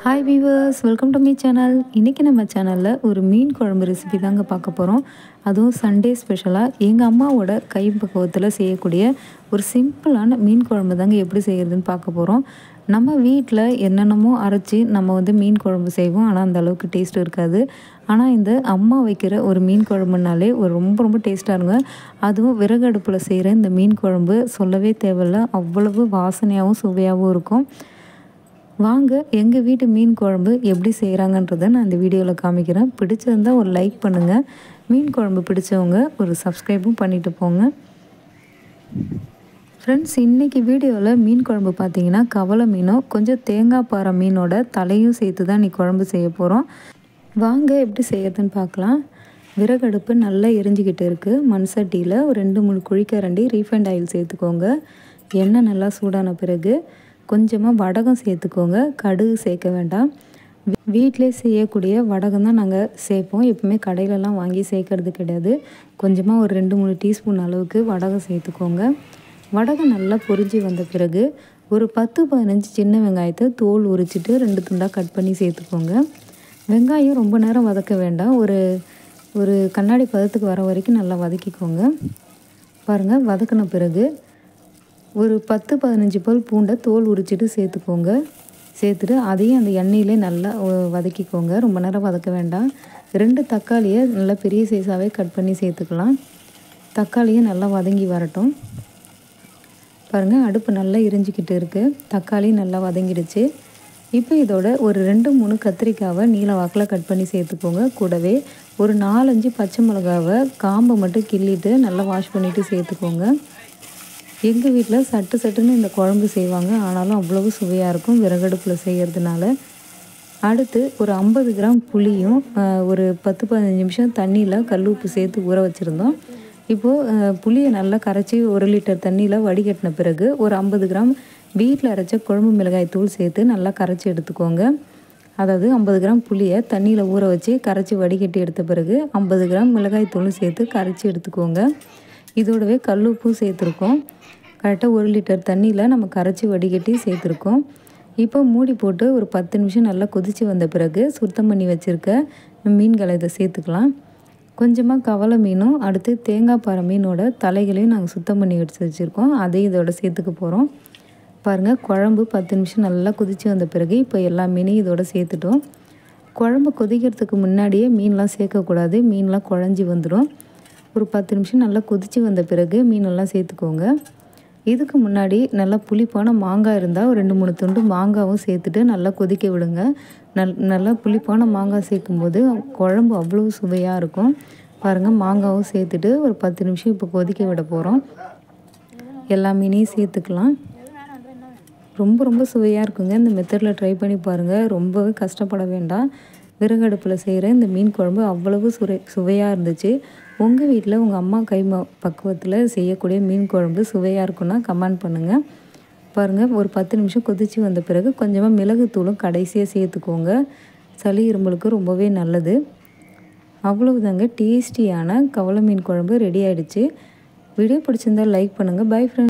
Hi viewers, welcome to me channel. இன்றைக்கி நம்ம சேனலில் ஒரு மீன் குழம்பு ரெசிபி தாங்க பார்க்க போகிறோம். அதுவும் சண்டே ஸ்பெஷலாக எங்கள் அம்மாவோட கை பக்குவத்தில் செய்யக்கூடிய ஒரு சிம்பிளான மீன் குழம்பு தாங்க எப்படி செய்கிறதுன்னு பார்க்க போகிறோம். நம்ம வீட்டில் என்னென்னமோ அரைச்சி நம்ம மீன் குழம்பு செய்வோம், ஆனால் அந்த அளவுக்கு டேஸ்ட் இருக்காது. ஆனால் இந்த அம்மா வைக்கிற ஒரு மீன் குழம்புனாலே ரொம்ப ரொம்ப டேஸ்ட்டாக இருங்க. அதுவும் விறகு அடுப்பில் செய்கிற இந்த மீன் குழம்பு சொல்லவே தேவையில்லை, அவ்வளவு வாசனையாகவும் சுவையாகவும் இருக்கும். வாங்க எங்கள் வீட்டு மீன் குழம்பு எப்படி செய்கிறாங்கன்றதை நான் இந்த வீடியோவில் காமிக்கிறேன். பிடிச்சிருந்தால் ஒரு லைக் பண்ணுங்கள். மீன் குழம்பு பிடிச்சவங்க ஒரு சப்ஸ்கிரைபும் பண்ணிவிட்டு போங்க. ஃப்ரெண்ட்ஸ், இன்றைக்கி வீடியோவில் மீன் குழம்பு பார்த்தீங்கன்னா கவலை மீனும் கொஞ்சம் தேங்காய் பாறை மீனோட தலையும் சேர்த்து தான் இன்றைக்கி குழம்பு செய்ய போகிறோம். வாங்க எப்படி செய்யறதுன்னு பார்க்கலாம். விறகடுப்பு நல்லா எரிஞ்சிக்கிட்டு இருக்குது. மண் சட்டியில் ஒரு 2-3 குழிக்கரண்டி ரீஃபைண்ட் ஆயில் சேர்த்துக்கோங்க. எண்ணெய் நல்லா சூடான பிறகு கொஞ்சமாக வடகம் சேர்த்துக்கோங்க. கடுகு சேர்க்க வேண்டாம். வீட்டிலே செய்யக்கூடிய வடகம் தான் நாங்கள் சேர்ப்போம். எப்பவுமே கடையிலலாம் வாங்கி சேர்க்கறது கிடையாது. கொஞ்சமாக ஒரு 2-3 டீஸ்பூன் அளவுக்கு வடகம் சேர்த்துக்கோங்க. வடகம் நல்லா பொரிஞ்சு வந்த பிறகு ஒரு 10-15 சின்ன வெங்காயத்தை தோல் உரிச்சிட்டு 2 துண்டாக கட் பண்ணி சேர்த்துக்கோங்க. வெங்காயம் ரொம்ப நேரம் வதக்க வேண்டாம். ஒரு கண்ணாடி பதத்துக்கு வர வரைக்கும் நல்லா வதக்கிக்கோங்க. பாருங்கள், வதக்கின பிறகு ஒரு 10-15 பல் பூண்டை தோல் உரிச்சிட்டு சேர்த்துக்கோங்க. சேர்த்துட்டு அதையும் அந்த எண்ணெயிலே நல்லா வதக்கிக்கோங்க. ரொம்ப நேரம் வதக்க வேண்டாம். 2 தக்காளியை நல்லா பெரிய சைஸாகவே கட் பண்ணி சேர்த்துக்கலாம். தக்காளியை நல்லா வதங்கி வரட்டும். பாருங்கள், அடுப்பு நல்லா எரிஞ்சிக்கிட்டு இருக்குது. தக்காளி நல்லா வதங்கிடுச்சு. இப்போ இதோட ஒரு 2-3 கத்திரிக்காவை நீல வாக்கில் கட் பண்ணி சேர்த்துக்கோங்க. கூடவே ஒரு 4-5 பச்சை மிளகாவை காம்பை மட்டும் கிள்ளிட்டு நல்லா வாஷ் பண்ணிவிட்டு சேர்த்துக்கோங்க. எங்கள் வீட்டில் சட்டுன்னு இந்த குழம்பு செய்வாங்க, ஆனாலும் அவ்வளவு சுவையாக இருக்கும் விறகடுப்பில் செய்கிறதுனால. அடுத்து ஒரு 50 கிராம் புளியும் ஒரு 10-15 நிமிஷம் தண்ணியில் கல் உப்பு சேர்த்து ஊற வச்சுருந்தோம். இப்போது புளியை நல்லா கரைச்சி 1 லிட்டர் தண்ணியில் வடிகட்டின பிறகு ஒரு 50 கிராம் வீட்டில் அரைச்ச குழம்பு மிளகாய் தூள் சேர்த்து நல்லா கரைச்சி எடுத்துக்கோங்க. அதாவது 50 கிராம் புளியை தண்ணியில் ஊற வச்சு கரைச்சி வடிகட்டி எடுத்த பிறகு 50 கிராம் மிளகாய் தூளும் சேர்த்து கரைச்சி எடுத்துக்கோங்க. இதோடவே கல் உப்பும் சேர்த்துருக்கோம். கரெக்டாக 1 லிட்டர் தண்ணியில் நம்ம கரைச்சி வடிகட்டி சேர்த்துருக்கோம். இப்போ மூடி போட்டு ஒரு 10 நிமிஷம் நல்லா கொதித்து வந்த பிறகு சுத்தம் பண்ணி வச்சுருக்க மீன்களை இதை சேர்த்துக்கலாம். கொஞ்சமாக கவலை மீனும் அடுத்து தேங்காய் பாறை மீனோட தலைகளையும் நாங்கள் சுத்தம் பண்ணி வச்சுருக்கோம். அதையும் இதோட சேர்த்துக்க போகிறோம். பாருங்கள், குழம்பு 10 நிமிஷம் நல்லா கொதித்து வந்த பிறகு இப்போ எல்லா மீனையும் இதோட சேர்த்துட்டோம். குழம்பு கொதிக்கிறதுக்கு முன்னாடியே மீன்லாம் சேர்க்கக்கூடாது, மீன்லாம் குழஞ்சி வந்துடும். ஒரு 10 நிமிஷம் நல்லா கொதித்து வந்த பிறகு மீனெல்லாம் சேர்த்துக்கோங்க. இதுக்கு முன்னாடி நல்லா புளிப்பான மாங்காய் இருந்தால் ஒரு 2-3 துண்டு மாங்காவும் சேர்த்துட்டு நல்லா கொதிக்க விடுங்க. நல்லா புளிப்பான மாங்காய் சேர்க்கும்போது குழம்பு அவ்வளோ சுவையாக இருக்கும். பாருங்கள், மாங்காவும் சேர்த்துட்டு ஒரு 10 நிமிஷம் இப்போ கொதிக்க விட போகிறோம். எல்லா மீனையும் சேர்த்துக்கலாம். ரொம்ப சுவையாக இருக்குங்க. இந்த மெத்தடில் ட்ரை பண்ணி பாருங்கள். ரொம்பவே கஷ்டப்பட வேண்டாம். விறகடுப்பில் செய்கிற இந்த மீன் குழம்பு அவ்வளவு சுவையாக இருந்துச்சு. உங்கள் வீட்டில் உங்கள் அம்மா கை பக்குவத்தில் செய்யக்கூடிய மீன் குழம்பு சுவையாக இருக்குன்னா கமெண்ட் பண்ணுங்கள். பாருங்கள், ஒரு 10 நிமிஷம் கொதித்து வந்த பிறகு கொஞ்சமாக மிளகுத்தூளும் கடைசியாக சேர்த்துக்கோங்க. சளி இருமலுக்கு ரொம்பவே நல்லது. அவ்வளவுதாங்க, டேஸ்டியான கவலை மீன் குழம்பு ரெடி ஆகிடுச்சு. வீடியோ பிடிச்சிருந்தால் லைக் பண்ணுங்கள். Bye friends.